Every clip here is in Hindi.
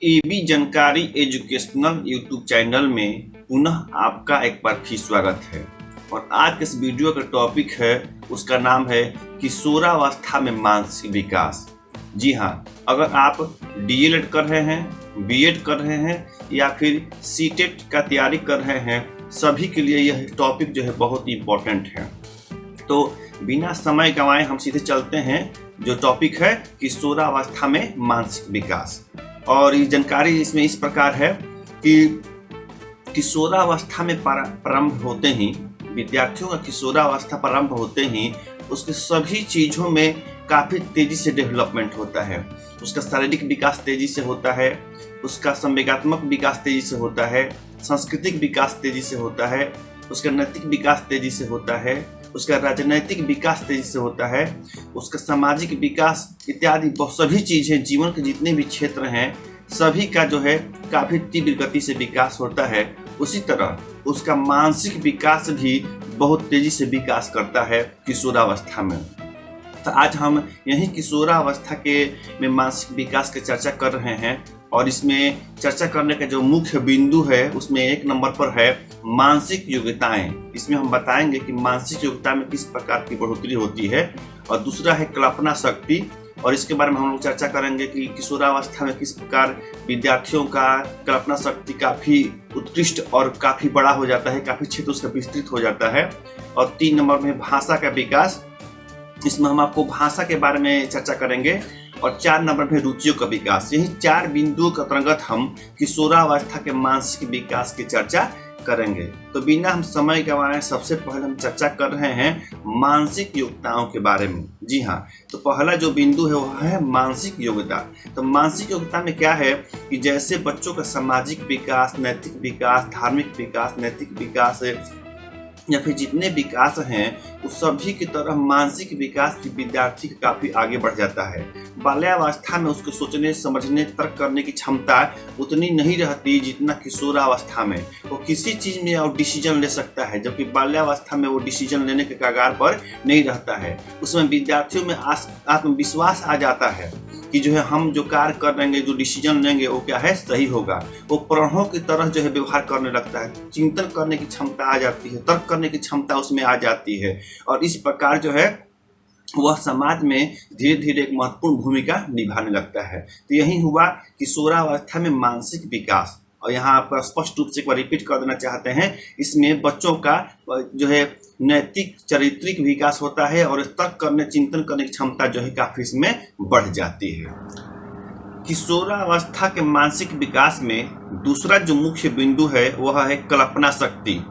एबी जानकारी एजुकेशनल यूट्यूब चैनल में पुनः आपका एक बार फिर स्वागत है। और आज के इस वीडियो का टॉपिक है, उसका नाम है किशोरावस्था में मानसिक विकास। जी हाँ, अगर आप डीएलएड कर रहे हैं, बीएड कर रहे हैं या फिर सीटेट का तैयारी कर रहे हैं, सभी के लिए यह टॉपिक जो है बहुत इम्पोर्टेंट है। तो बिना समय गंवाए हम सीधे चलते हैं। जो टॉपिक है किशोरावस्था में मानसिक विकास, और ये जानकारी इसमें इस प्रकार है कि किशोरावस्था में प्रारंभ होते ही, विद्यार्थियों का किशोरावस्था प्रारंभ होते ही उसके सभी चीज़ों में काफ़ी तेज़ी से डेवलपमेंट होता है। उसका शारीरिक विकास तेज़ी से होता है, उसका संवेगात्मक विकास तेज़ी से होता है, सांस्कृतिक विकास तेज़ी से होता है, उसका नैतिक विकास तेज़ी से होता है, उसका राजनैतिक विकास तेजी से होता है, उसका सामाजिक विकास इत्यादि सभी चीज़ें, जीवन के जितने भी क्षेत्र हैं सभी का जो है काफ़ी तीव्र गति से विकास होता है। उसी तरह उसका मानसिक विकास भी बहुत तेजी से विकास करता है किशोरावस्था में। तो आज हम यही किशोरावस्था में मानसिक विकास की चर्चा कर रहे हैं, और इसमें चर्चा करने का जो मुख्य बिंदु है उसमें एक नंबर पर है मानसिक योग्यताएं। इसमें हम बताएंगे कि मानसिक योग्यता में किस प्रकार की बढ़ोतरी होती है। और दूसरा है कल्पना शक्ति, और इसके बारे में हम लोग चर्चा करेंगे कि किशोरावस्था में किस प्रकार विद्यार्थियों का कल्पना शक्ति काफ़ी उत्कृष्ट और काफ़ी बड़ा हो जाता है, काफ़ी क्षेत्र उसका विस्तृत हो जाता है। और 3 नंबर में भाषा का विकास, इसमें हम आपको भाषा के बारे में चर्चा करेंगे। और 4 नंबर में रुचियों का विकास। यही 4 बिंदुओं के अंतर्गत हम किशोरावस्था के मानसिक विकास की चर्चा करेंगे। तो बिना हम समय गंवाए सबसे पहले हम चर्चा कर रहे हैं मानसिक योग्यताओं के बारे में। जी हाँ, तो पहला जो बिंदु है वह है मानसिक योग्यता। तो मानसिक योग्यता में क्या है कि जैसे बच्चों का सामाजिक विकास, नैतिक विकास, धार्मिक विकास, नैतिक विकास या फिर जितने विकास हैं उस सभी की तरह मानसिक विकास की विद्यार्थी काफ़ी आगे बढ़ जाता है। बाल्यावस्था में उसको सोचने, समझने, तर्क करने की क्षमता उतनी नहीं रहती जितना किशोरावस्था में। वो किसी चीज़ में और डिसीजन ले सकता है, जबकि बाल्यावस्था में वो डिसीजन लेने के कगार पर नहीं रहता है। उसमें विद्यार्थियों में आत्मविश्वास आ जाता है कि जो है हम जो कार्य कर रहेंगे, जो डिसीजन लेंगे वो क्या है, सही होगा। वो प्रणों की तरह जो है व्यवहार करने लगता है, चिंतन करने की क्षमता आ जाती है, तर्क करने की क्षमता उसमें आ जाती है, और इस प्रकार जो है वह समाज में धीरे धीरे एक महत्वपूर्ण भूमिका निभाने लगता है। तो यही हुआ किशोरावस्था में मानसिक विकास। और यहाँ पर स्पष्ट रूप से एक बार रिपीट कर देना चाहते हैं, इसमें बच्चों का जो है नैतिक चारित्रिक विकास होता है, और तर्क करने, चिंतन करने की क्षमता जो है काफ़ी इसमें बढ़ जाती है। किशोरावस्था के मानसिक विकास में दूसरा जो मुख्य बिंदु है वह है कल्पना शक्ति।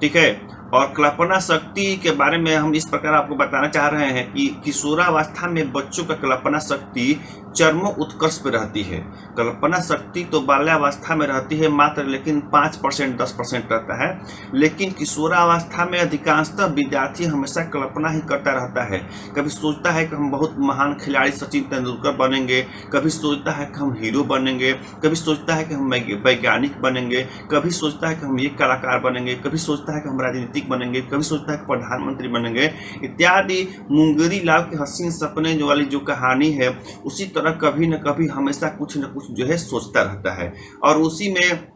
ठीक है, और कल्पना शक्ति के बारे में हम इस प्रकार आपको बताना चाह रहे हैं कि किशोरावस्था में बच्चों का कल्पना शक्ति चरम उत्कर्ष पर रहती है। कल्पना शक्ति तो बाल्यावस्था में रहती है मात्र, लेकिन 5% 10% रहता है। लेकिन किशोरावस्था में अधिकांशतः विद्यार्थी हमेशा कल्पना ही करता रहता है। कभी सोचता है कि हम बहुत महान खिलाड़ी सचिन तेंदुलकर बनेंगे, कभी सोचता है कि हम हीरो बनेंगे, कभी सोचता है कि हम वैज्ञानिक बनेंगे, कभी सोचता है कि हम ये कलाकार बनेंगे, कभी सोचता है कि हम राजनीतिक बनेंगे, कभी सोचता है कि प्रधानमंत्री बनेंगे इत्यादि। मुंगेरी लाल के हसीन सपने वाली जो कहानी है, उसी तरह कभी न कभी हमेशा कुछ न कुछ जो है सोचता रहता है। और उसी में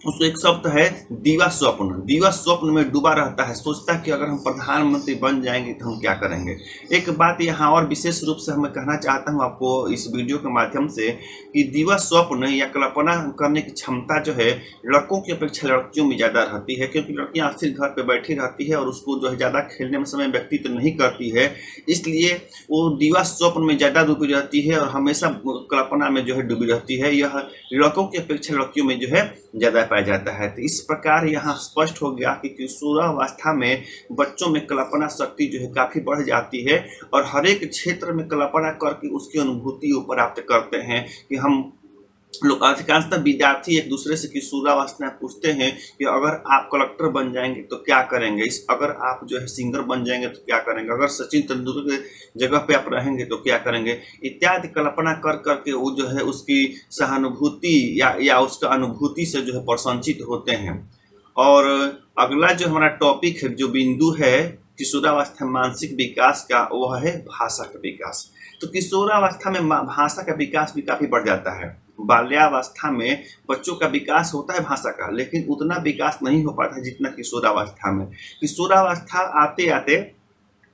उसको एक शब्द है दीवा स्वप्न। दीवा स्वप्न में डूबा रहता है, सोचता है कि अगर हम प्रधानमंत्री बन जाएंगे तो हम क्या करेंगे। एक बात यहाँ और विशेष रूप से मैं कहना चाहता हूँ आपको इस वीडियो के माध्यम से कि दीवा स्वप्न या कल्पना करने की क्षमता जो है लड़कों की अपेक्षा लड़कियों में ज़्यादा रहती है, क्योंकि लड़कियाँ अक्सर घर पर बैठी रहती है और उसको जो है ज़्यादा खेलने में समय व्यतीत नहीं करती है, इसलिए वो दीवा स्वप्न में ज़्यादा डूबी रहती है और हमेशा कल्पना में जो है डूबी रहती है। यह लड़कों की अपेक्षा लड़कियों में जो है ज़्यादा पाया जाता है। तो इस प्रकार यहाँ स्पष्ट हो गया कि किशोरावस्था में बच्चों में कल्पना शक्ति जो है काफ़ी बढ़ जाती है, और हर एक क्षेत्र में कल्पना करके उसकी अनुभूति वो प्राप्त करते हैं। कि हम लोग अधिकांशतः विद्यार्थी एक दूसरे से किशोरावस्था में पूछते हैं कि अगर आप कलेक्टर बन जाएंगे तो क्या करेंगे, अगर आप जो है सिंगर बन जाएंगे तो क्या करेंगे, अगर सचिन तेंदुलकर की जगह पे आप रहेंगे तो क्या करेंगे इत्यादि। कल्पना कर करके वो जो है उसकी सहानुभूति या उसका अनुभूति से जो है प्रशंसित होते हैं। और अगला जो हमारा टॉपिक है, जो बिंदु है किशोरावस्था मानसिक विकास का, वह है भाषा का विकास। तो किशोरावस्था में भाषा का विकास भी काफ़ी बढ़ जाता है। बाल्यावस्था में बच्चों का विकास होता है भाषा का, लेकिन उतना विकास नहीं हो पाता जितना किशोरावस्था में। किशोरावस्था आते आते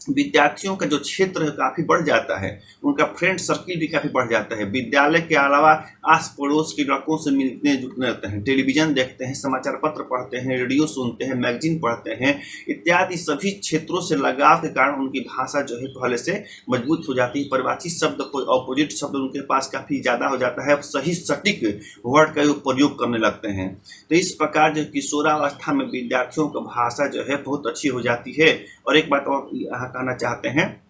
विद्यार्थियों का जो क्षेत्र है काफ़ी बढ़ जाता है, उनका फ्रेंड सर्किल भी काफ़ी बढ़ जाता है। विद्यालय के अलावा आस पड़ोस के लड़कों से मिलते जुटने रहते हैं, टेलीविज़न देखते हैं, समाचार पत्र पढ़ते हैं, रेडियो सुनते हैं, मैगजीन पढ़ते हैं इत्यादि सभी क्षेत्रों से लगाव के कारण उनकी भाषा जो है पहले से मजबूत हो जाती है। परिभाषित शब्द ऑपोजिट शब्द उनके पास काफ़ी ज़्यादा हो जाता है, सही सटीक वर्ड का प्रयोग करने लगते हैं। तो इस प्रकार जो किशोरावस्था में विद्यार्थियों की भाषा जो है बहुत अच्छी हो जाती है। और एक बात और यहाँ कहना चाहते हैं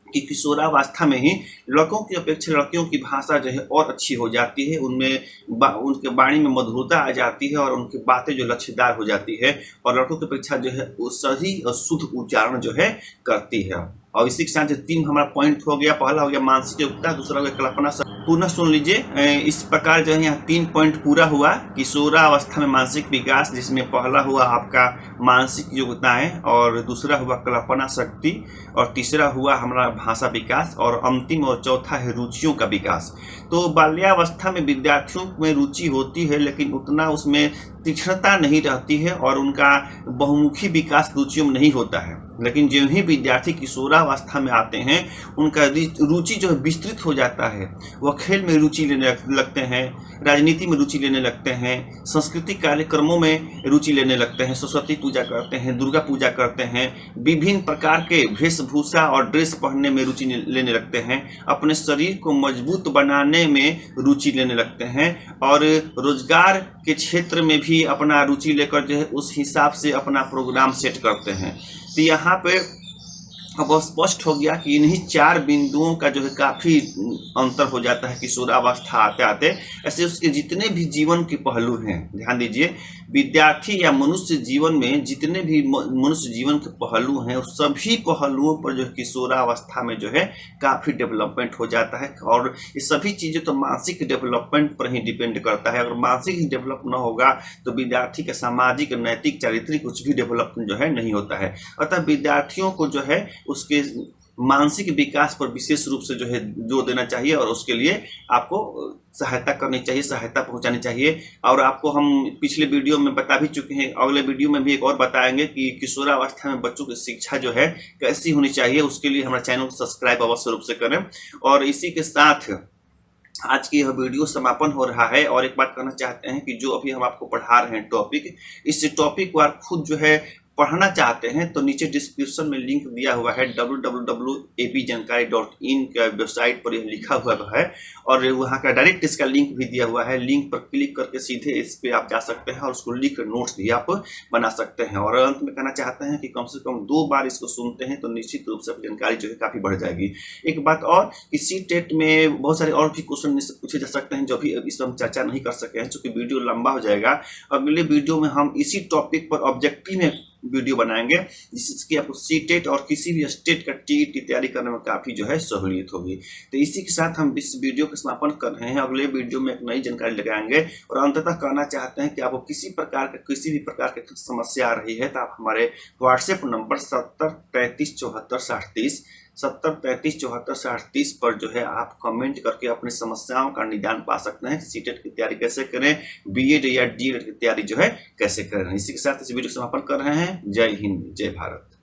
कि किशोरावस्था में ही लड़कों की अपेक्षा लड़कियों की भाषा जो है और अच्छी हो जाती है, उनमें उनके वाणी में मधुरता आ जाती है और उनकी बातें जो लच्छेदार हो जाती है और लड़कों की अपेक्षा जो है वो सही और शुद्ध उच्चारण जो है करती है। और इसी के साथ जो 3 हमारा पॉइंट हो गया, पहला हो गया मानसिक योग्यता, दूसरा हो गया कल्पना। पुनः सुन लीजिए, इस प्रकार जो है यहाँ 3 पॉइंट पूरा हुआ। किशोरावस्था में मानसिक विकास, जिसमें पहला हुआ आपका मानसिक योग्यताएं और दूसरा हुआ कल्पना शक्ति और तीसरा हुआ हमारा भाषा विकास और अंतिम और चौथा है रुचियों का विकास। तो बाल्यावस्था में विद्यार्थियों में रुचि होती है लेकिन उतना उसमें तीक्ष्णता नहीं रहती है और उनका बहुमुखी विकास रुचियों में नहीं होता है। लेकिन जो ही विद्यार्थी किशोरावस्था में आते हैं उनका रुचि जो है विस्तृत हो जाता है। वह खेल में रुचि लेने लगते हैं, राजनीति में रुचि लेने लगते हैं, सांस्कृतिक कार्यक्रमों में रुचि लेने लगते हैं, सरस्वती पूजा करते हैं, दुर्गा पूजा करते हैं, विभिन्न प्रकार के वेशभूषा और ड्रेस पहनने में रुचि लेने लगते हैं, अपने शरीर को मजबूत बनाने में रुचि लेने लगते हैं और रोजगार के क्षेत्र में भी अपना रुचि लेकर जो है उस हिसाब से अपना प्रोग्राम सेट करते हैं। तो यहाँ पे अब स्पष्ट हो गया कि इन्हीं 4 बिंदुओं का जो है काफ़ी अंतर हो जाता है किशोरावस्था आते आते। ऐसे उसके जितने भी जीवन के पहलू हैं, ध्यान दीजिए, विद्यार्थी या मनुष्य जीवन में जितने भी मनुष्य जीवन के पहलू हैं उस सभी पहलुओं पर जो है किशोरावस्था में जो है काफ़ी डेवलपमेंट हो जाता है। और ये सभी चीज़ें तो मानसिक डेवलपमेंट पर ही डिपेंड करता है। अगर मानसिक ही डेवलप न होगा तो विद्यार्थी का सामाजिक, नैतिक, चारित्रिक कुछ भी डेवलपमेंट जो है नहीं होता है। अतः विद्यार्थियों को जो है उसके मानसिक विकास पर विशेष रूप से जो है जोर देना चाहिए और उसके लिए आपको सहायता करनी चाहिए, सहायता पहुंचानी चाहिए। और आपको हम पिछले वीडियो में बता भी चुके हैं, अगले वीडियो में भी एक और बताएंगे कि किशोरावस्था में बच्चों की शिक्षा जो है कैसी होनी चाहिए। उसके लिए हमारे चैनल को सब्सक्राइब अवश्य रूप से करें। और इसी के साथ आज की यह वीडियो समापन हो रहा है। और एक बात कहना चाहते हैं कि जो अभी हम आपको पढ़ा रहे हैं टॉपिक, इस टॉपिक को आप खुद जो है पढ़ना चाहते हैं तो नीचे डिस्क्रिप्शन में लिंक दिया हुआ है, www.apjankaree.in का वेबसाइट पर यह लिखा हुआ है और वहाँ का डायरेक्ट इसका लिंक भी दिया हुआ है। लिंक पर क्लिक करके सीधे इस पे आप जा सकते हैं और उसको लिख कर नोट्स भी आप बना सकते हैं। और अंत में कहना चाहते हैं कि कम से कम 2 बार इसको सुनते हैं तो निश्चित रूप से जानकारी जो है काफ़ी बढ़ जाएगी। एक बात और कि CTET में बहुत सारे और भी क्वेश्चन पूछे जा सकते हैं जो भी इस पर हम चर्चा नहीं कर सके हैं, चूँकि वीडियो लंबा हो जाएगा। अगले वीडियो में हम इसी टॉपिक पर ऑब्जेक्टिव में वीडियो बनाएंगे जिससे आपको CTET और किसी भी स्टेट का TET तैयारी करने में काफ़ी जो है सहूलियत होगी। तो इसी के साथ हम इस वीडियो का समापन कर रहे हैं। अगले वीडियो में एक नई जानकारी लगाएंगे। और अंततः कहना चाहते हैं कि आपको किसी भी प्रकार की समस्या आ रही है तो आप हमारे व्हाट्सएप नंबर 7033746030 7033746030 पर जो है आप कमेंट करके अपनी समस्याओं का निदान पा सकते हैं। CTET की तैयारी कैसे करें, BED या DED की तैयारी जो है कैसे करें। इसी के साथ इस वीडियो को समापन कर रहे हैं। जय हिंद, जय भारत।